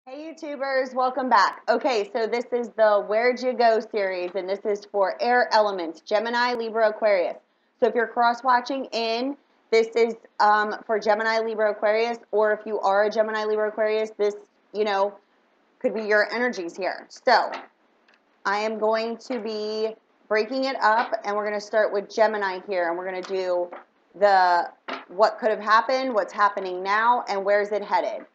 Hey YouTubers, welcome back. Okay, so this is the Where'd You Go series, and this is for air elements, Gemini, Libra, Aquarius. So if you're cross-watching in, this is for Gemini, Libra, Aquarius, or if you are a Gemini, Libra, Aquarius, this, could be your energies here. So I am going to be breaking it up, and we're going to start with Gemini here, and we're going to do the what could have happened, what's happening now, and where's it headed.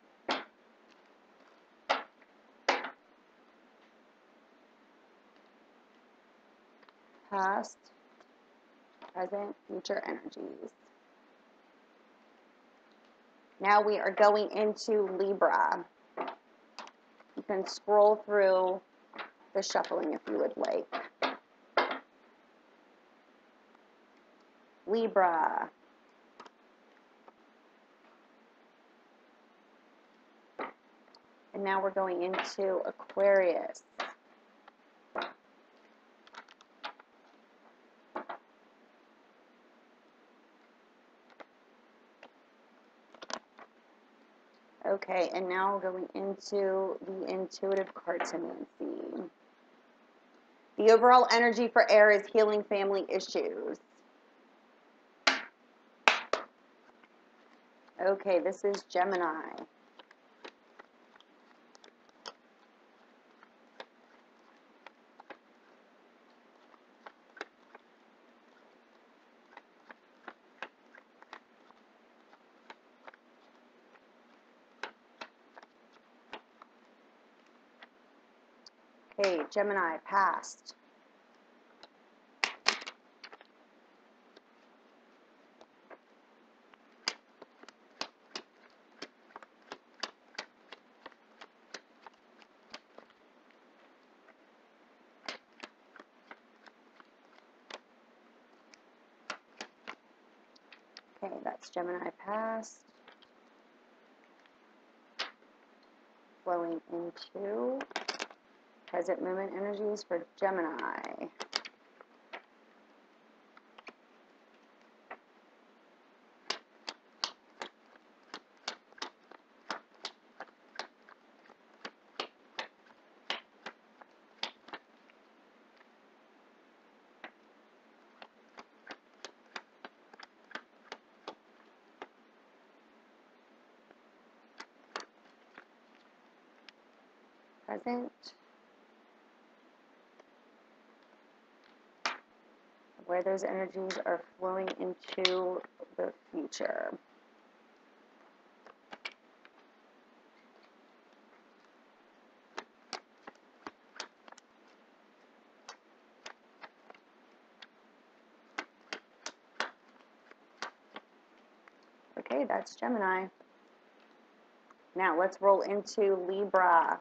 Past, present, future energies. Now we are going into Libra. You can scroll through the shuffling if you would like. Libra. And now we're going into Aquarius. Okay, and now going into the intuitive cartomancy. The overall energy for air is healing family issues. Okay, this is Gemini. Okay, Gemini, past. Okay, that's Gemini, past. Flowing into present moment energies for Gemini. Present. Where those energies are flowing into the future. Okay, that's Gemini. Now let's roll into Libra.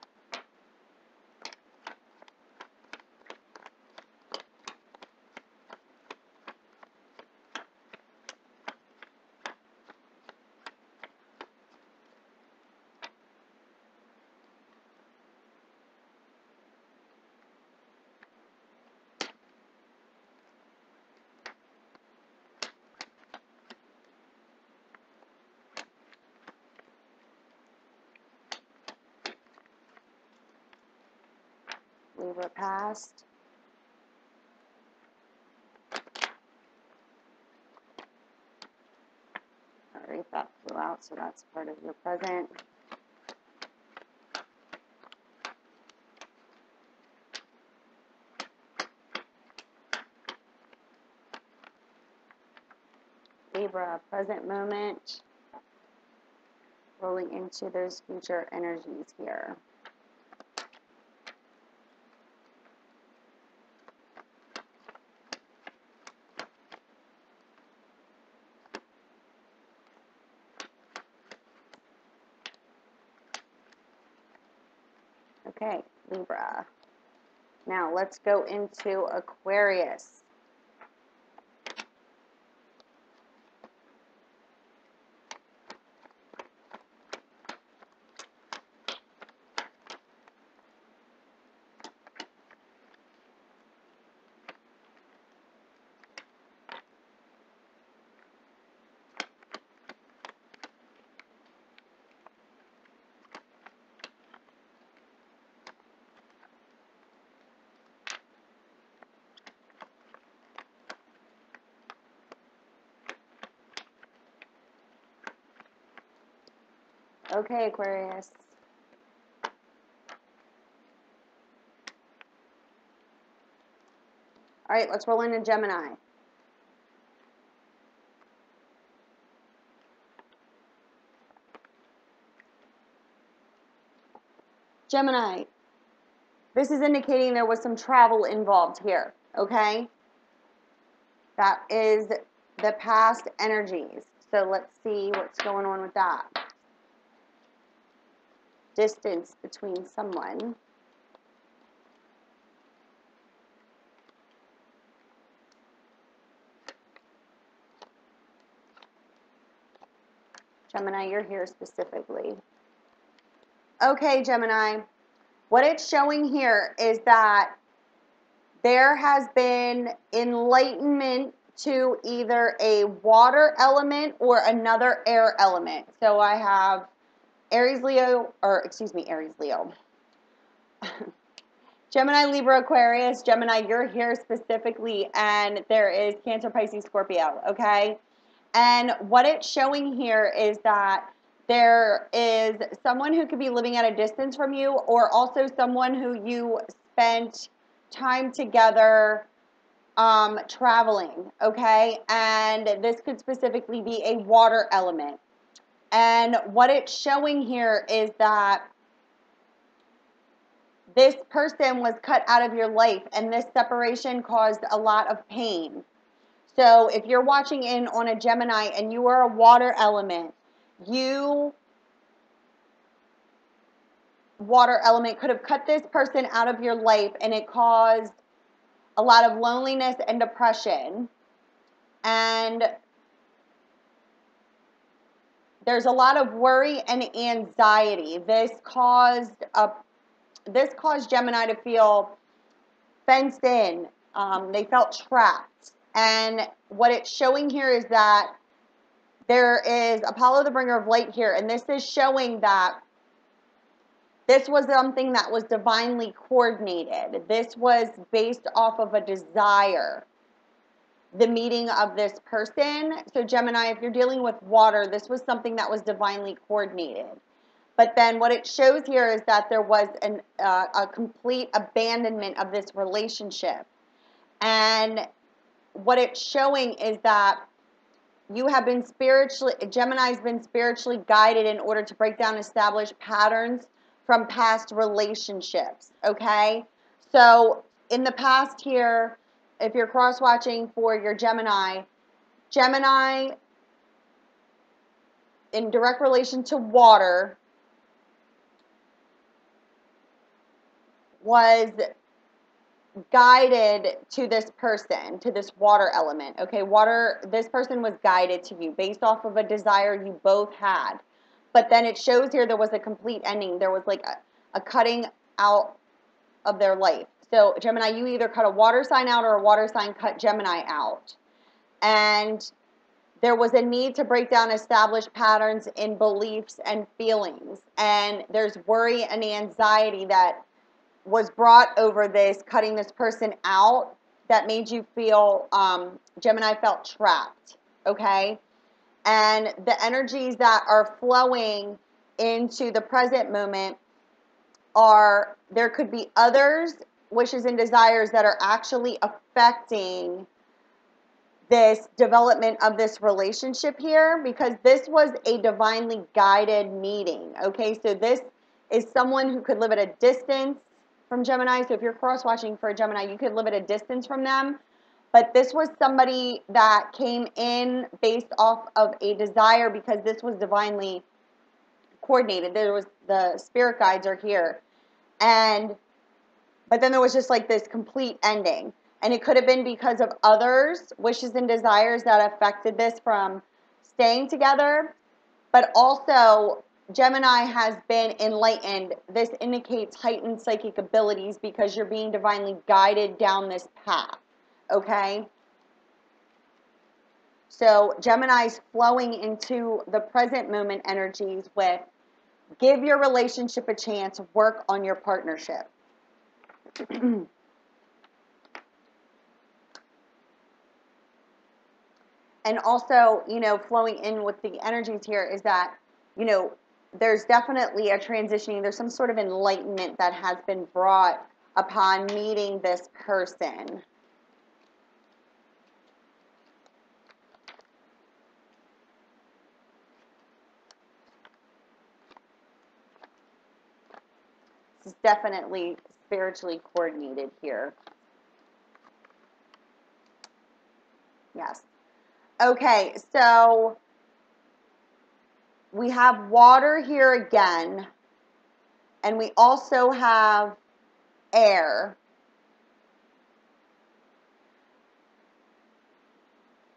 Libra, past. Alright, that flew out, so that's part of your present. Libra, present moment. Rolling into those future energies here. Okay, Libra. Now let's go into Aquarius. Okay, Aquarius. All right, let's roll into Gemini. Gemini, this is indicating there was some travel involved here, okay? That is the past energies. So let's see what's going on with that. Distance between someone. Gemini, you're here specifically. Okay, Gemini. What it's showing here is that there has been enlightenment to either a water element or another air element. So I have Aries, Leo, or excuse me, Aries, Leo. Gemini, Libra, Aquarius. Gemini, you're here specifically, and there is Cancer, Pisces, Scorpio, okay? And what it's showing here is that there is someone who could be living at a distance from you, or also someone who you spent time together traveling, okay? And this could specifically be a water element. And what it's showing here is that this person was cut out of your life, and this separation caused a lot of pain. So if you're watching in on a Gemini and you are a water element, water element, could have cut this person out of your life, and it caused a lot of loneliness and depression. And there's a lot of worry and anxiety. This caused Gemini to feel fenced in. They felt trapped. And what it's showing here is that there is Apollo, the bringer of light here, and this is showing that this was something that was divinely coordinated. This was based off of a desire, the meeting of this person. So Gemini, if you're dealing with water, this was something that was divinely coordinated. But then what it shows here is that there was a complete abandonment of this relationship. And what it's showing is that Gemini's been spiritually guided in order to break down established patterns from past relationships, okay? So in the past here, if you're cross-watching for your Gemini in direct relation to water was guided to this person, to this water element, okay? This person was guided to you based off of a desire you both had. But then it shows here there was a complete ending. There was like a cutting out of their life. So Gemini, you either cut a water sign out or a water sign cut Gemini out. And there was a need to break down established patterns in beliefs and feelings. And there's worry and anxiety that was brought over this, cutting this person out, that made you feel, Gemini felt trapped, okay? And the energies that are flowing into the present moment are, there could be others' wishes and desires that are actually affecting this development of this relationship here, because this was a divinely guided meeting, okay? So this is someone who could live at a distance from Gemini. So if you're cross-watching for a Gemini, you could live at a distance from them. But this was somebody that came in based off of a desire, because this was divinely coordinated. There was, the spirit guides are here. But then there was just like this complete ending. And it could have been because of others' wishes and desires that affected this from staying together. But also, Gemini has been enlightened. This indicates heightened psychic abilities because you're being divinely guided down this path, okay? So Gemini's flowing into the present moment energies with, give your relationship a chance, work on your partnership. And also, flowing in with the energies here is that, there's definitely a transitioning. There's some sort of enlightenment that has been brought upon meeting this person. This is definitely spiritually coordinated here. Yes. Okay, so we have water here again, and we also have air.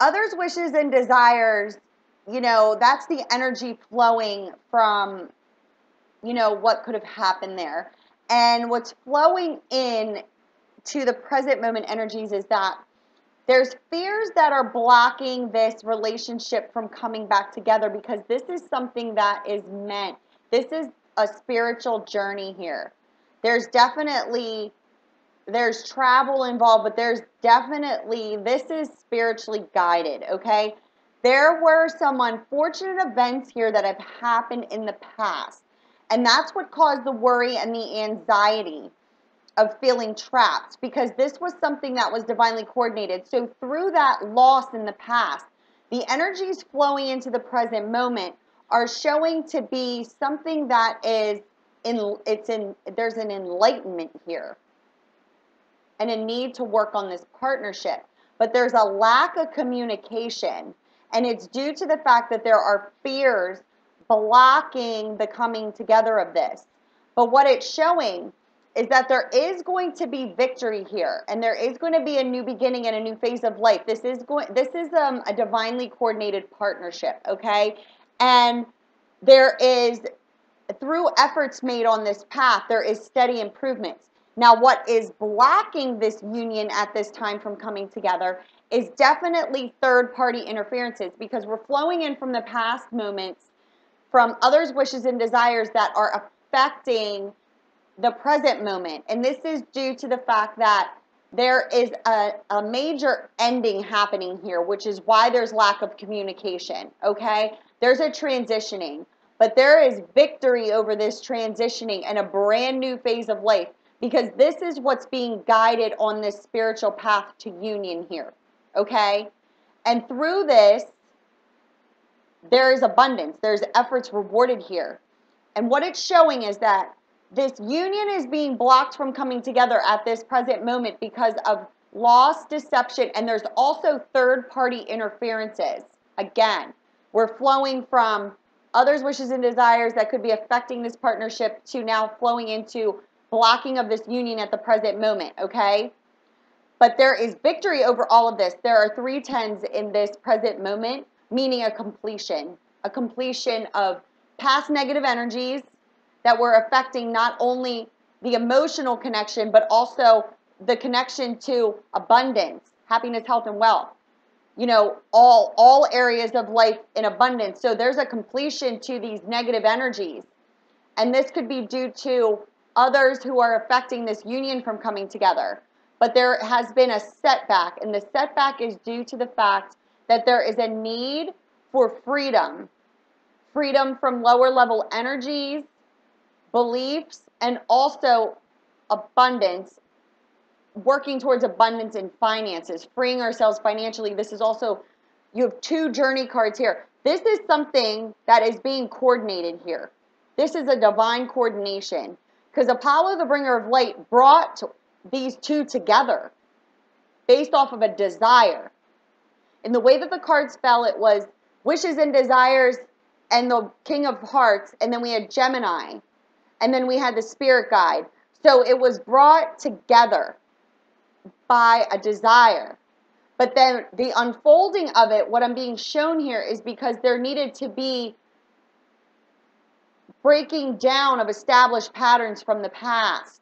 Others' wishes and desires, you know, that's the energy flowing from, you know, what could have happened there. And what's flowing in to the present moment energies is that there's fears that are blocking this relationship from coming back together, because this is something that is meant. This is a spiritual journey here. There's travel involved, but this is spiritually guided, okay? There were some unfortunate events here that have happened in the past, and that's what caused the worry and the anxiety of feeling trapped, because this was something that was divinely coordinated. So through that loss in the past, the energies flowing into the present moment are showing to be something that is there's an enlightenment here and a need to work on this partnership. But there's a lack of communication, and it's due to the fact that there are fears blocking the coming together of this. But what it's showing is that there is going to be victory here, and there is going to be a new beginning and a new phase of life. This is a divinely coordinated partnership, okay? And there is, through efforts made on this path, there is steady improvements. Now, what is blocking this union at this time from coming together is definitely third-party interferences, because we're flowing in from the past moments, from others' wishes and desires that are affecting the present moment. And this is due to the fact that there is a major ending happening here, which is why there's lack of communication, okay? There's a transitioning, but there is victory over this transitioning and a brand new phase of life, because this is what's being guided on this spiritual path to union here, okay? And through this, there is abundance. There's efforts rewarded here. And what it's showing is that this union is being blocked from coming together at this present moment because of loss, deception, and there's also third-party interferences. Again, we're flowing from others' wishes and desires that could be affecting this partnership to now flowing into blocking of this union at the present moment, okay? But there is victory over all of this. There are 3 tens in this present moment, meaning a completion of past negative energies that were affecting not only the emotional connection, but also the connection to abundance, happiness, health, and wealth. You know, all areas of life in abundance. So there's a completion to these negative energies. And this could be due to others who are affecting this union from coming together. But there has been a setback, and the setback is due to the fact that there is a need for freedom. Freedom from lower level energies, beliefs, and also abundance, working towards abundance in finances, freeing ourselves financially. This is also, you have 2 journey cards here. This is something that is being coordinated here. This is a divine coordination, because Apollo, the bringer of light, brought these 2 together based off of a desire. In the way that the cards fell, it was wishes and desires and the King of Hearts, and then we had Gemini, and then we had the Spirit Guide. So it was brought together by a desire. But then the unfolding of it, what I'm being shown here, is because there needed to be breaking down of established patterns from the past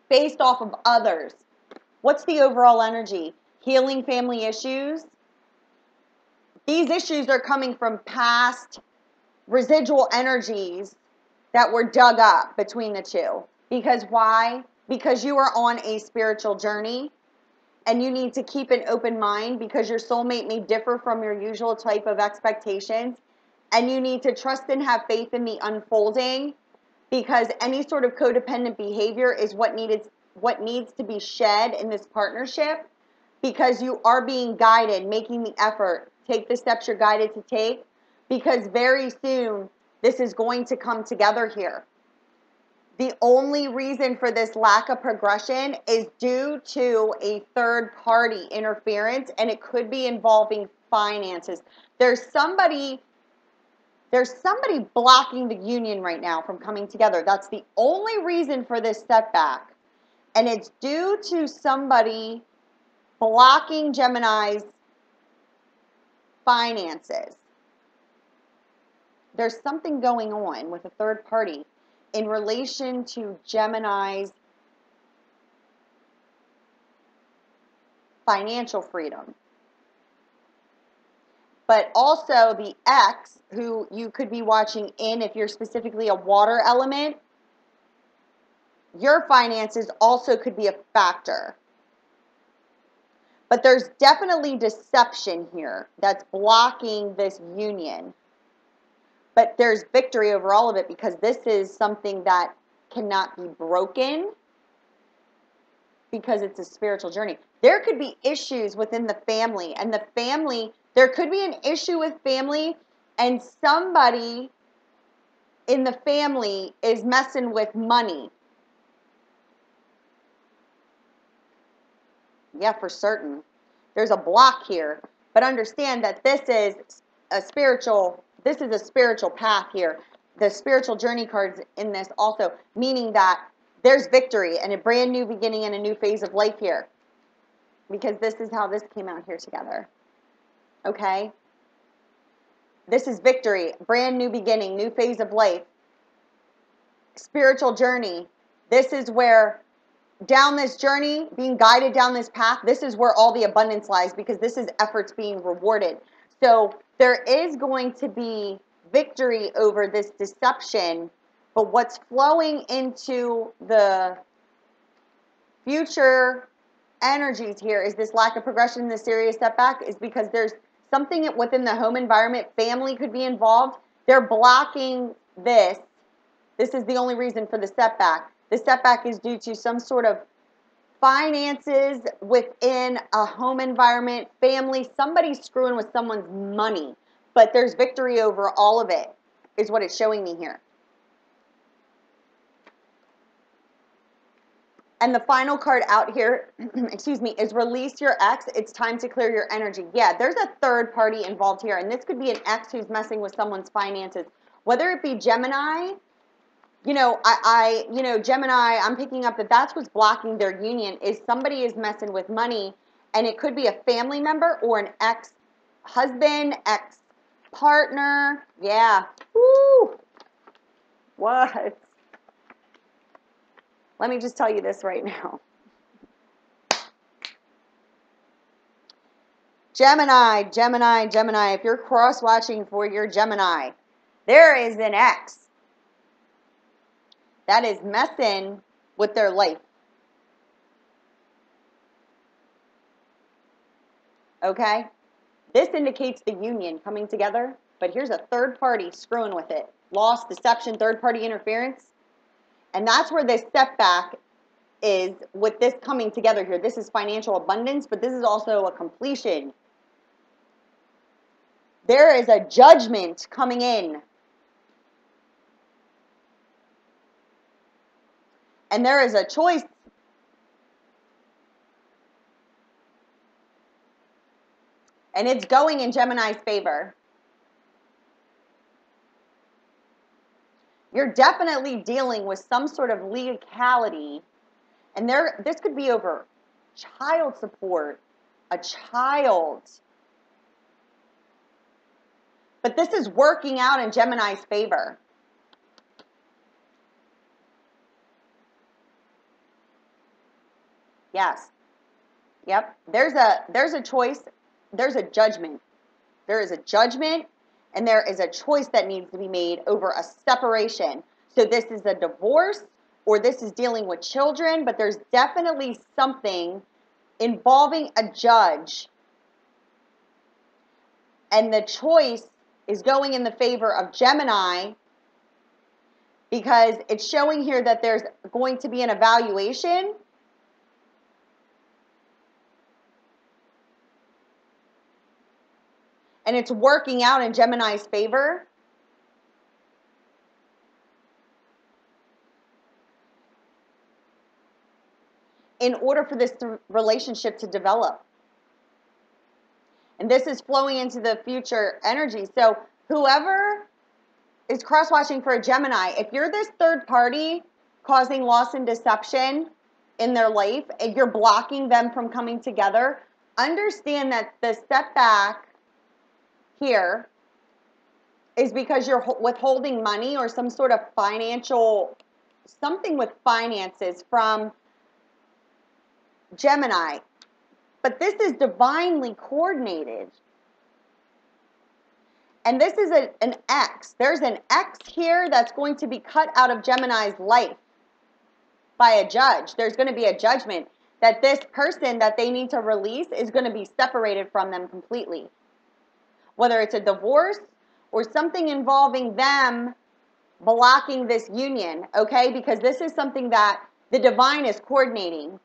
based off of others. What's the overall energy? Healing family issues. These issues are coming from past residual energies that were dug up between the 2. Because why? Because you are on a spiritual journey, and you need to keep an open mind, because your soulmate may differ from your usual type of expectations. And you need to trust and have faith in the unfolding, because any sort of codependent behavior is what needs to be shed in this partnership, because you are being guided, making the effort. Take the steps you're guided to take, because very soon this is going to come together here. The only reason for this lack of progression is due to a third party interference, and it could be involving finances. There's somebody blocking the union right now from coming together. That's the only reason for this setback. And it's due to somebody blocking Gemini's finances. There's something going on with a third party in relation to Gemini's financial freedom. But also the X, who you could be watching in, if you're specifically a water element, your finances also could be a factor. But there's definitely deception here that's blocking this union. But there's victory over all of it, because this is something that cannot be broken, because it's a spiritual journey. There could be issues within the family, and the family, there could be an issue with family, and somebody in the family is messing with money. Yeah, for certain. There's a block here. But understand that this is a spiritual path here. The spiritual journey cards in this also, meaning that there's victory and a brand new beginning and a new phase of life here. Because this is how this came out here together. Okay? This is victory, brand new beginning, new phase of life. Spiritual journey. This is where, down this journey, being guided down this path, this is where all the abundance lies, because this is efforts being rewarded. So there is going to be victory over this deception, but what's flowing into the future energies here is this lack of progression, this serious setback, is because there's something within the home environment. Family could be involved. They're blocking this. This is the only reason for the setback. The setback is due to some sort of finances within a home environment, family, somebody screwing with someone's money. But there's victory over all of it, is what it's showing me here. And the final card out here, excuse me, is release your ex. It's time to clear your energy. Yeah, there's a third party involved here. And this could be an ex who's messing with someone's finances. Whether it be Gemini, Gemini, I'm picking up that that's what's blocking their union, is somebody is messing with money. And it could be a family member or an ex-husband, ex-partner. Yeah. Woo. What? Let me just tell you this right now. Gemini, Gemini, Gemini. If you're cross-watching for your Gemini, there is an ex that is messing with their life. Okay? This indicates the union coming together, but here's a third party screwing with it. Loss, deception, third party interference. And that's where this setback is with this coming together here. This is financial abundance, but this is also a completion. There is a judgment coming in. And there is a choice. And it's going in Gemini's favor. You're definitely dealing with some sort of legality. And this could be over child support, a child. But this is working out in Gemini's favor. Yes. Yep. There's a choice. There's a judgment. There is a judgment, and there is a choice that needs to be made over a separation. So this is a divorce, or this is dealing with children, but there's definitely something involving a judge. And the choice is going in the favor of Gemini, because it's showing here that there's going to be an evaluation. And it's working out in Gemini's favor. In order for this relationship to develop. And this is flowing into the future energy. So whoever is cross-watching for a Gemini, if you're this third party causing loss and deception in their life, and you're blocking them from coming together, understand that the setback here is because you're withholding money or some sort of financial, something with finances from Gemini. But this is divinely coordinated. And this is an X. There's an X here that's going to be cut out of Gemini's life by a judge. There's going to be a judgment that this person that they need to release is going to be separated from them completely. Whether it's a divorce or something involving them blocking this union, okay? Because this is something that the divine is coordinating.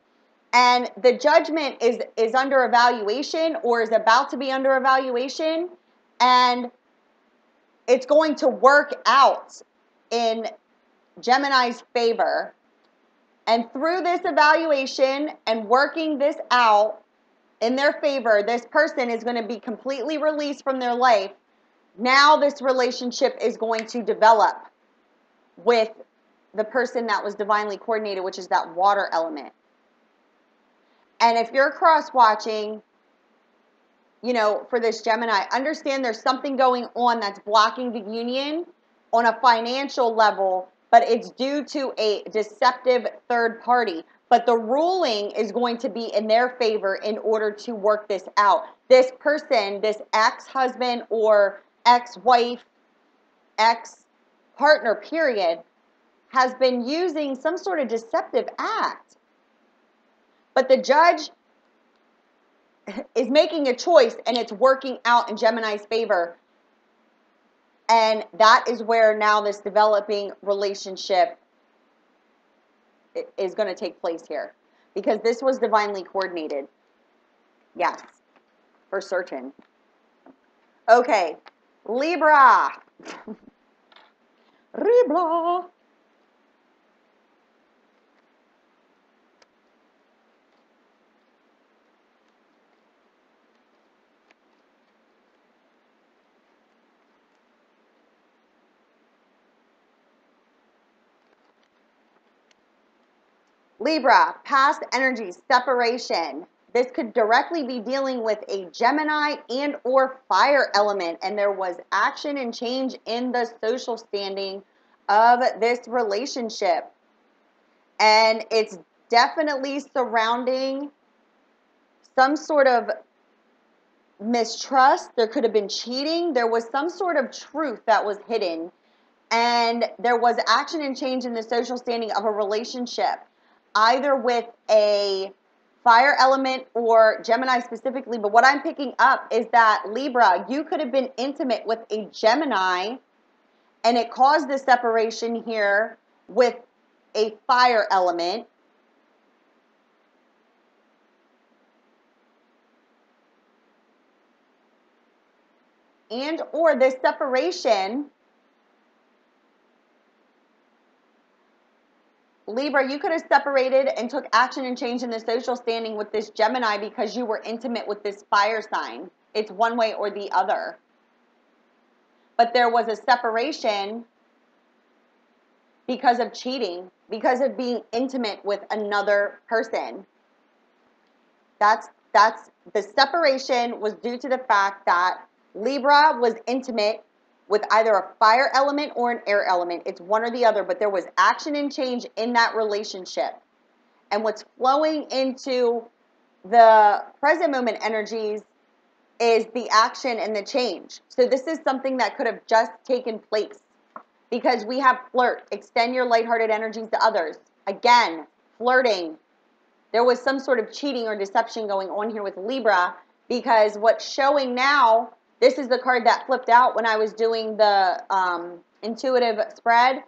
And the judgment is under evaluation, or is about to be under evaluation, and it's going to work out in Gemini's favor. And through this evaluation and working this out in their favor, this person is going to be completely released from their life. Now this relationship is going to develop with the person that was divinely coordinated, which is that water element. And if you're cross-watching, you know, for this Gemini, understand there's something going on that's blocking the union on a financial level, but it's due to a deceptive third party. But the ruling is going to be in their favor in order to work this out. This person, this ex-husband or ex-wife, ex-partner, period, has been using some sort of deceptive act. But the judge is making a choice, and it's working out in Gemini's favor. And that is where now this developing relationship is going to take place here. Because this was divinely coordinated. Yes, for certain. Okay, Libra. Libra. Libra, past energy, separation. This could directly be dealing with a Gemini and or fire element, and there was action and change in the social standing of this relationship. And it's definitely surrounding some sort of mistrust. There could have been cheating. There was some sort of truth that was hidden. And there was action and change in the social standing of a relationship, either with a fire element or Gemini specifically. But what I'm picking up is that, Libra, you could have been intimate with a Gemini, and it caused the separation here with a fire element. And or this separation, Libra, you could have separated and took action and change in the social standing with this Gemini because you were intimate with this fire sign. It's one way or the other. But there was a separation because of cheating, because of being intimate with another person. That's the separation was due to the fact that Libra was intimate with either a fire element or an air element. It's one or the other, but there was action and change in that relationship. And what's flowing into the present moment energies is the action and the change. So this is something that could have just taken place, because we have flirt, extend your lighthearted energies to others. Again, flirting. There was some sort of cheating or deception going on here with Libra, because what's showing now This is the card that flipped out when I was doing the intuitive spread.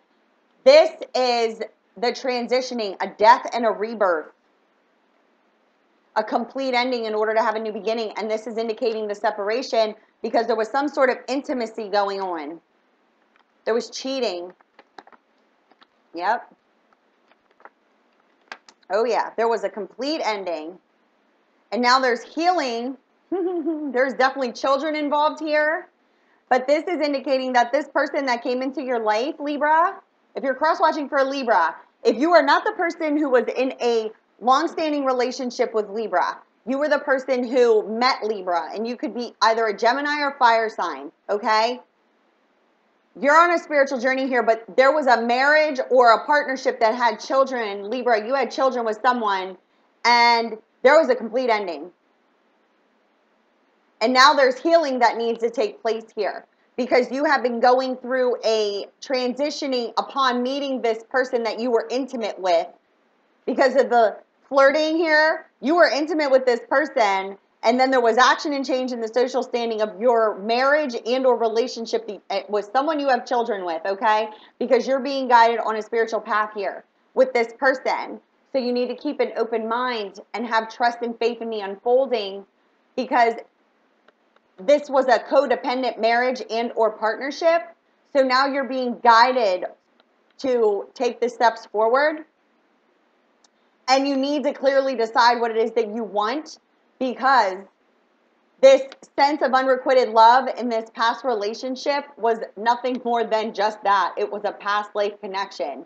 This is the transitioning, a death and a rebirth, a complete ending in order to have a new beginning. And this is indicating the separation because there was some sort of intimacy going on. There was cheating. Yep. Oh, yeah. There was a complete ending. And now there's healing. There's definitely children involved here. But this is indicating that this person that came into your life, Libra, if you're cross-watching for a Libra, if you are not the person who was in a long-standing relationship with Libra, you were the person who met Libra, and you could be either a Gemini or fire sign, okay? You're on a spiritual journey here, but there was a marriage or a partnership that had children. Libra, you had children with someone, and there was a complete ending. And now there's healing that needs to take place here because you have been going through a transitioning upon meeting this person that you were intimate with. Because of the flirting here, you were intimate with this person, and then there was action and change in the social standing of your marriage and or relationship with someone you have children with, okay? Because you're being guided on a spiritual path here with this person. So you need to keep an open mind and have trust and faith in the unfolding because this was a codependent marriage and or partnership. So now you're being guided to take the steps forward. And you need to clearly decide what it is that you want because this sense of unrequited love in this past relationship was nothing more than just that. It was a past life connection.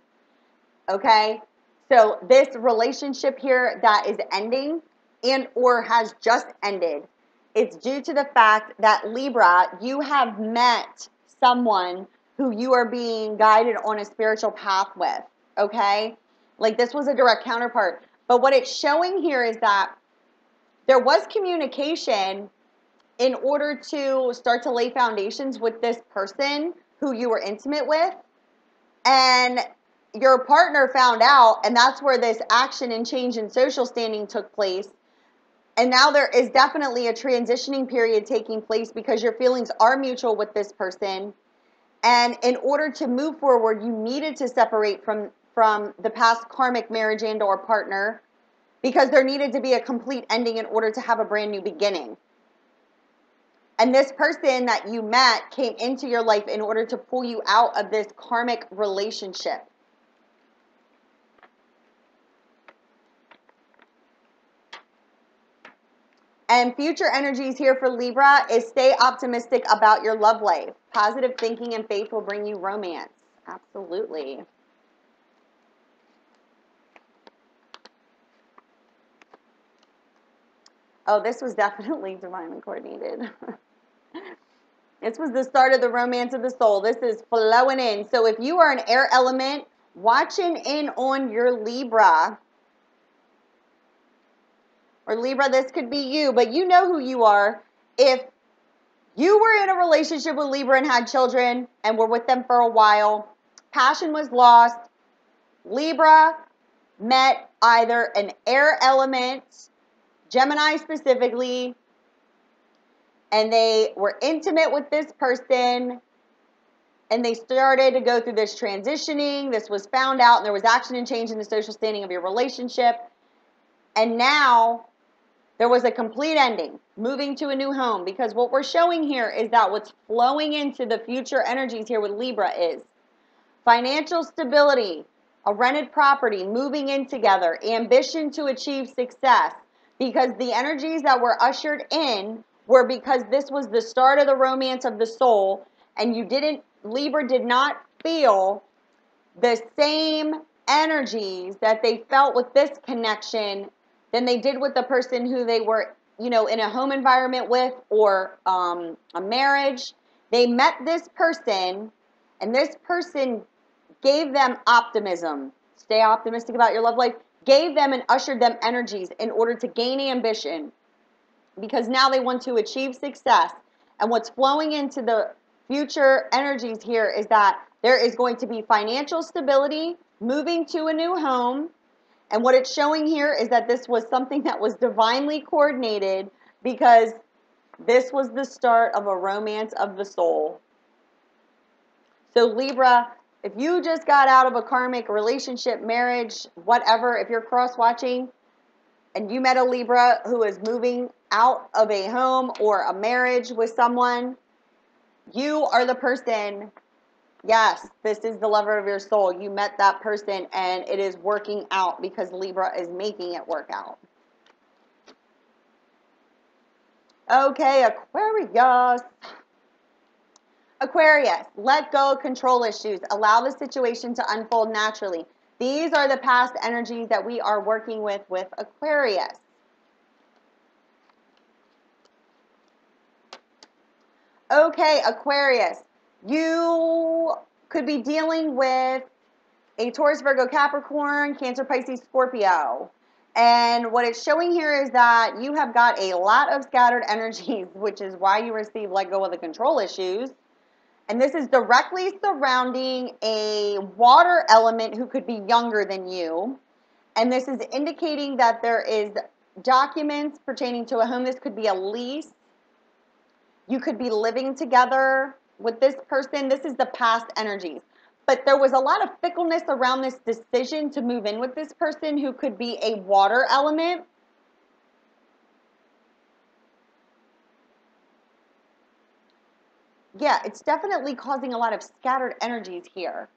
Okay? So this relationship here that is ending and or has just ended, it's due to the fact that Libra, you have met someone who you are being guided on a spiritual path with, okay? Like this was a direct counterpart. But what it's showing here is that there was communication in order to start to lay foundations with this person who you were intimate with. And your partner found out, and that's where this action and change in social standing took place. And now there is definitely a transitioning period taking place because your feelings are mutual with this person. And in order to move forward, you needed to separate from the past karmic marriage and or partner because there needed to be a complete ending in order to have a brand new beginning. And this person that you met came into your life in order to pull you out of this karmic relationship. And future energies here for Libra is stay optimistic about your love life. Positive thinking and faith will bring you romance. Absolutely. Oh, this was definitely divinely coordinated. This was the start of the romance of the soul. This is flowing in. So if you are an air element, watching in on your Libra, or Libra, this could be you, but you know who you are. If you were in a relationship with Libra and had children and were with them for a while, passion was lost, Libra met either an air element, Gemini specifically, and they were intimate with this person, and they started to go through this transitioning. This was found out, and there was action and change in the social standing of your relationship. And now there was a complete ending, moving to a new home, because what we're showing here is that what's flowing into the future energies here with Libra is financial stability, a rented property, moving in together, ambition to achieve success, because the energies that were ushered in were because this was the start of the romance of the soul, and Libra did not feel the same energies that they felt with this connection than they did with the person who they were, in a home environment with or a marriage. They met this person, and this person gave them optimism. Stay optimistic about your love life. Gave them and ushered them energies in order to gain ambition because now they want to achieve success. And what's flowing into the future energies here is that there is going to be financial stability, moving to a new home. And what it's showing here is that this was something that was divinely coordinated because This was the start of a romance of the soul. So Libra, if you just got out of a karmic relationship, marriage, whatever, if you're cross-watching and you met a Libra who is moving out of a home or a marriage with someone, you are the person. Yes, this is the lover of your soul. You met that person and it is working out because Libra is making it work out. Okay, Aquarius. Aquarius, let go of control issues. Allow the situation to unfold naturally. These are the past energies that we are working with Aquarius. Okay, Aquarius, you could be dealing with a Taurus, Virgo, Capricorn, Cancer, Pisces, Scorpio. And what it's showing here is that you have got a lot of scattered energies, which is why you receive let go of the control issues. And this is directly surrounding a water element who could be younger than you. And this is indicating that there is documents pertaining to a home. This could be a lease. You could be living together with this person. This is the past energies. But there was a lot of fickleness around this decision to move in with this person who could be a water element. Yeah, it's definitely causing a lot of scattered energies here.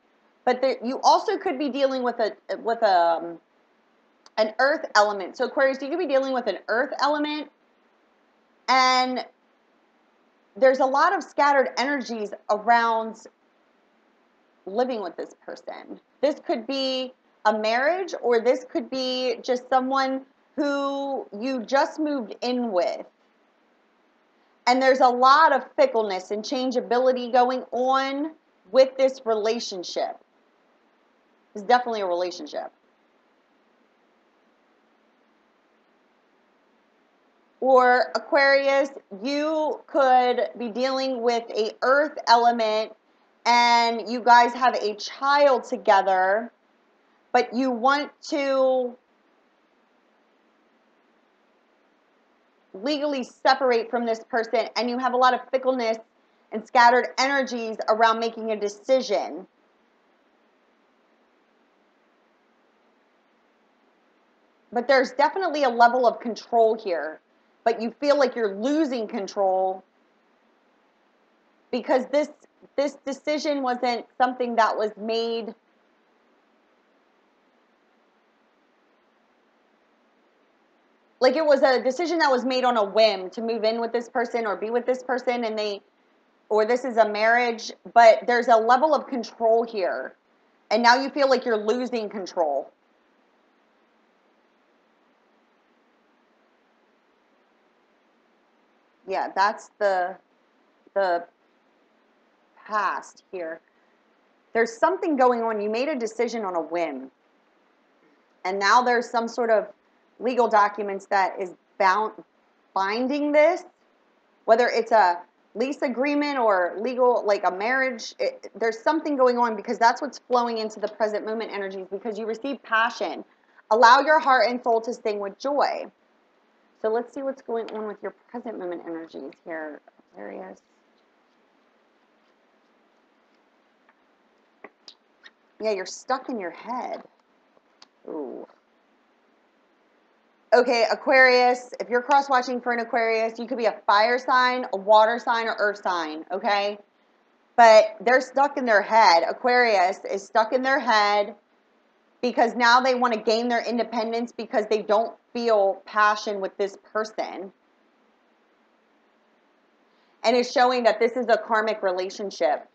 But you also could be dealing with an earth element. So Aquarius, you could be dealing with an earth element, and there's a lot of scattered energies around living with this person. This could be a marriage, or this could be just someone who you just moved in with. And there's a lot of fickleness and changeability going on with this relationship. It's definitely a relationship. Or Aquarius, you could be dealing with an earth element and you guys have a child together, but you want to legally separate from this person, and you have a lot of fickleness and scattered energies around making a decision. But there's definitely a level of control here, but you feel like you're losing control because this decision wasn't something that was made like it was a decision that was made on a whim to move in with this person or be with this person, and or this is a marriage, but there's a level of control here. And now you feel like you're losing control. Yeah, that's the past here. There's something going on. You made a decision on a whim. And now there's some sort of legal documents that is binding this, whether it's a lease agreement or legal, like a marriage. There's something going on because that's what's flowing into the present moment energies, because you receive passion. Allow your heart and soul to sing with joy. So let's see what's going on with your present moment energies here, Aquarius. Yeah, you're stuck in your head. Ooh. Okay, Aquarius, if you're cross-watching for an Aquarius, you could be a fire sign, a water sign, or earth sign, okay? But they're stuck in their head. Aquarius is stuck in their head because now they want to gain their independence because they don't feel passion with this person. And it's showing that this is a karmic relationship.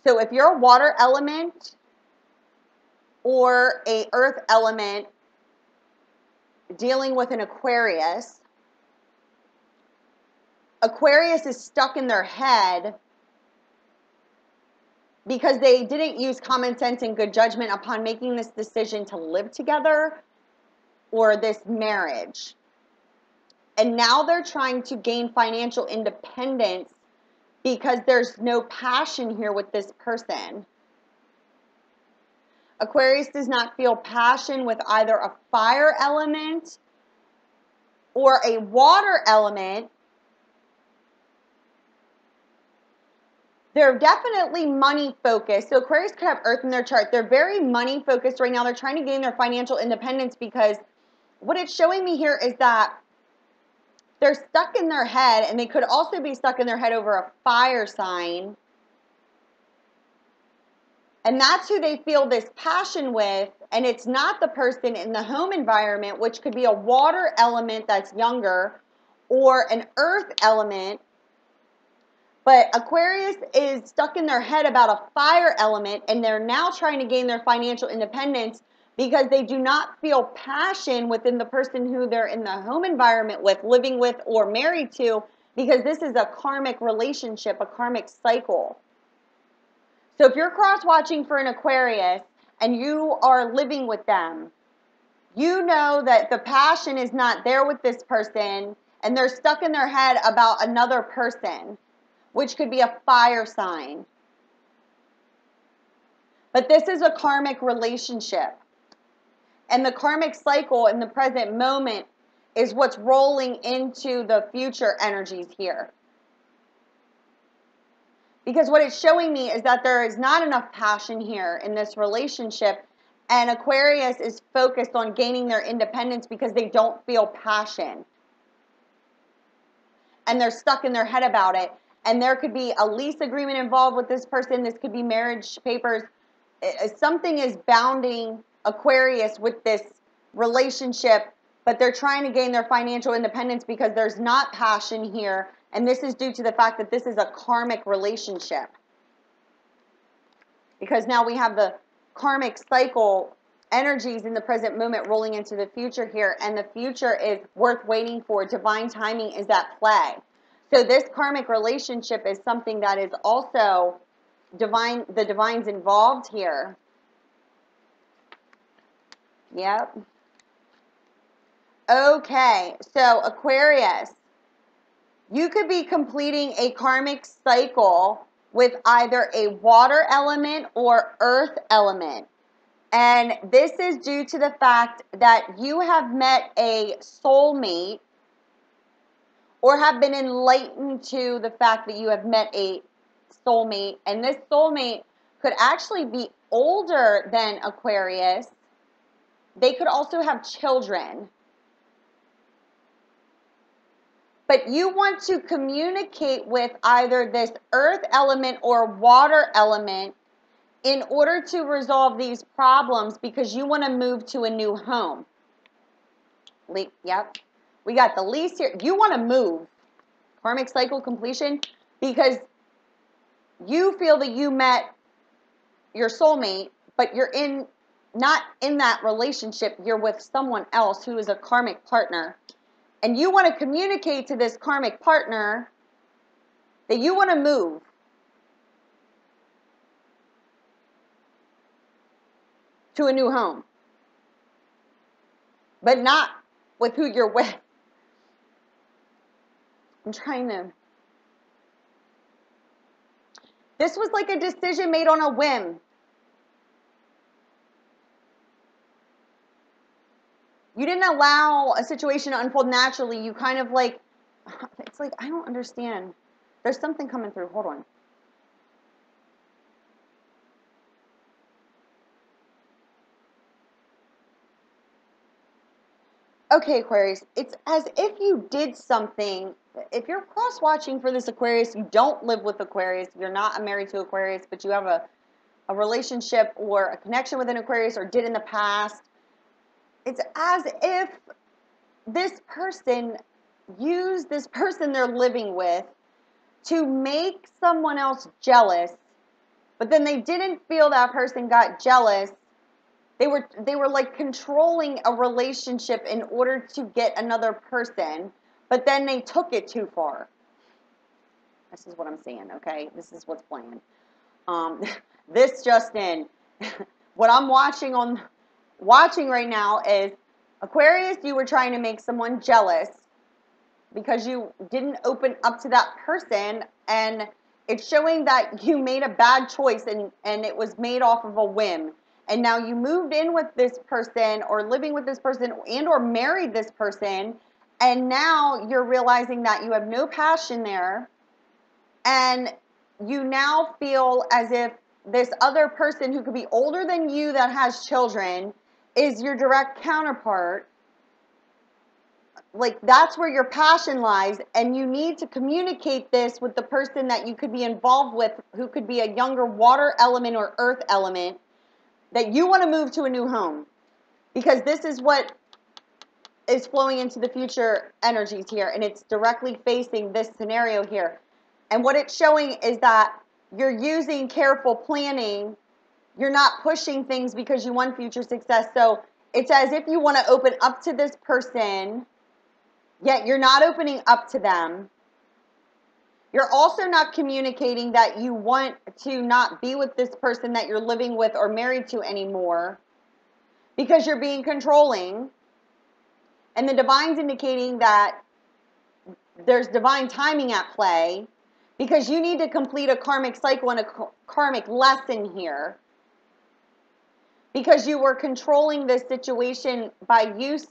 So if you're a water element or a earth element dealing with an Aquarius, Aquarius is stuck in their head because they didn't use common sense and good judgment upon making this decision to live together or this marriage. And now they're trying to gain financial independence because there's no passion here with this person. Aquarius does not feel passion with either a fire element or a water element, they're definitely money focused. So Aquarius could have Earth in their chart. They're very money focused right now. They're trying to gain their financial independence, because what it's showing me here is that they're stuck in their head, and they could also be stuck in their head over a fire sign. And that's who they feel this passion with, and it's not the person in the home environment, which could be a water element that's younger or an earth element. But Aquarius is stuck in their head about a fire element, and they're now trying to gain their financial independence because they do not feel passion within the person who they're in the home environment with, living with, or married to, because this is a karmic relationship, a karmic cycle. So if you're cross-watching for an Aquarius and you are living with them, you know that the passion is not there with this person, and they're stuck in their head about another person, which could be a fire sign. But this is a karmic relationship. And the karmic cycle in the present moment is what's rolling into the future energies here. Because what it's showing me is that there is not enough passion here in this relationship, and Aquarius is focused on gaining their independence because they don't feel passion. And they're stuck in their head about it. And there could be a lease agreement involved with this person. This could be marriage papers. Something is bounding Aquarius with this relationship, but they're trying to gain their financial independence because there's not passion here. And this is due to the fact that this is a karmic relationship. Because now we have the karmic cycle energies in the present moment rolling into the future here. And the future is worth waiting for. Divine timing is at play. So this karmic relationship is something that is also divine. The divine's involved here. Yep. Okay, so Aquarius, you could be completing a karmic cycle with either a water element or earth element. And this is due to the fact that you have met a soulmate, or have been enlightened to the fact that you have met a soulmate. And this soulmate could actually be older than Aquarius. They could also have children. But you want to communicate with either this earth element or water element in order to resolve these problems, because you want to move to a new home. Yep. We got the lease here. You want to move. Karmic cycle completion, because you feel that you met your soulmate, but you're not in that relationship. You're with someone else who is a karmic partner. And you want to communicate to this karmic partner that you want to move. To a new home. But not with who you're with. I'm trying to... This was like a decision made on a whim. You didn't allow a situation to unfold naturally. You kind of like, it's like, I don't understand. There's something coming through. Hold on. Okay, Aquarius, it's as if you did something. If you're cross-watching for this Aquarius, you don't live with Aquarius, you're not married to Aquarius, but you have a relationship or a connection with an Aquarius, or did in the past. It's as if this person used this person they're living with to make someone else jealous, but then they didn't feel that person got jealous. They were like controlling a relationship in order to get another person, but then they took it too far. This is what I'm saying, okay? This is what's playing. This just in. What I'm watching right now is Aquarius, you were trying to make someone jealous because you didn't open up to that person, and it's showing that you made a bad choice, and it was made off of a whim. And now you moved in with this person, or living with this person, and or married this person, And now you're realizing that you have no passion there, and you now feel as if this other person who could be older than you that has children is your direct counterpart. Like, that's where your passion lies, and you need to communicate this with the person that you could be involved with, who could be a younger water element or earth element, that you want to move to a new home. Because this is what is flowing into the future energies here, and it's directly facing this scenario here. And what it's showing is that you're using careful planning. You're not pushing things because you want future success. So it's as if you want to open up to this person, yet you're not opening up to them. You're also not communicating that you want to not be with this person that you're living with or married to anymore, because you're being controlling. And the divine's indicating that there's divine timing at play, because you need to complete a karmic cycle and a karmic lesson here, because you were controlling this situation by use.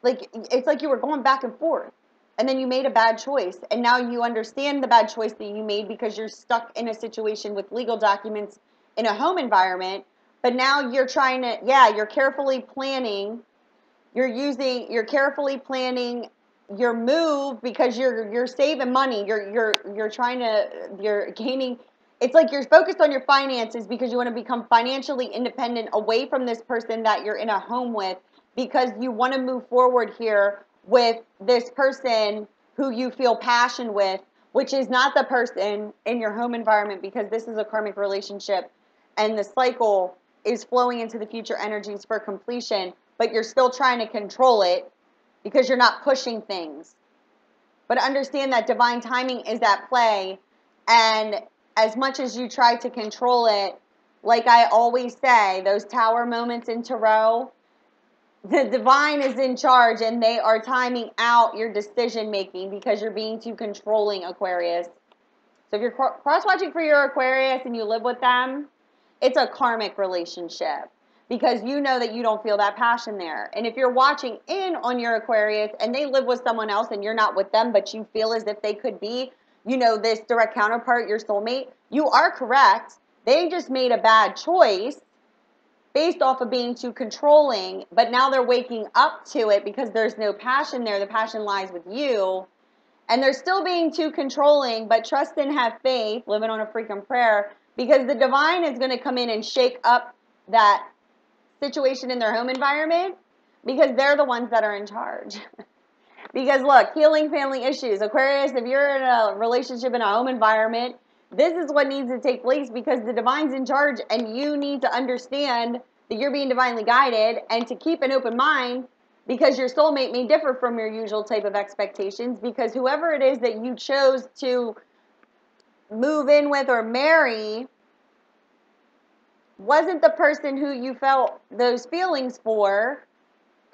Like, it's like you were going back and forth, and then you made a bad choice, and now you understand the bad choice that you made because you're stuck in a situation with legal documents in a home environment. But now you're trying to, you're carefully planning. You're carefully planning your move because you're saving money. You're gaining. It's like you're focused on your finances because you want to become financially independent away from this person that you're in a home with, because you want to move forward here with this person who you feel passion with, which is not the person in your home environment, because this is a karmic relationship and the cycle is flowing into the future energies for completion, but you're still trying to control it because you're not pushing things. But understand that divine timing is at play, and as much as you try to control it, like I always say, those tower moments in tarot, the divine is in charge, and they are timing out your decision making because you're being too controlling, Aquarius. So if you're cross-watching for your Aquarius and you live with them, it's a karmic relationship, because you know that you don't feel that passion there. And if you're watching in on your Aquarius and they live with someone else and you're not with them, but you feel as if they could be, this direct counterpart, your soulmate, you are correct. They just made a bad choice based off of being too controlling, but now they're waking up to it because there's no passion there. The passion lies with you. And they're still being too controlling, but trust and have faith, living on a freaking prayer, because the divine is going to come in and shake up that situation in their home environment, because they're the ones that are in charge. Because look, healing family issues. Aquarius, if you're in a relationship in a home environment, this is what needs to take place, because the divine's in charge, and you need to understand that you're being divinely guided, and to keep an open mind, because your soulmate may differ from your usual type of expectations, because whoever it is that you chose to move in with or marry wasn't the person who you felt those feelings for.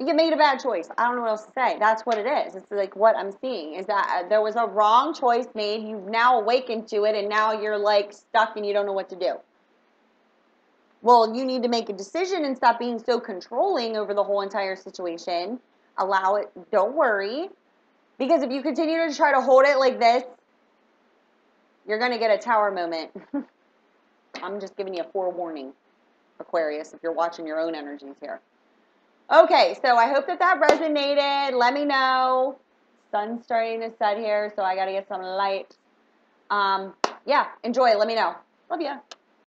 You made a bad choice. I don't know what else to say. That's what it is. It's like what I'm seeing is that there was a wrong choice made. You've now awakened to it, and now you're like stuck and you don't know what to do. Well, you need to make a decision and stop being so controlling over the whole entire situation. Allow it. Don't worry. Because if you continue to try to hold it like this, you're going to get a tower moment. I'm just giving you a forewarning, Aquarius, if you're watching your own energies here. Okay, so I hope that resonated. Let me know. Sun's starting to set here, so I got to get some light. Yeah, enjoy. Let me know. Love ya.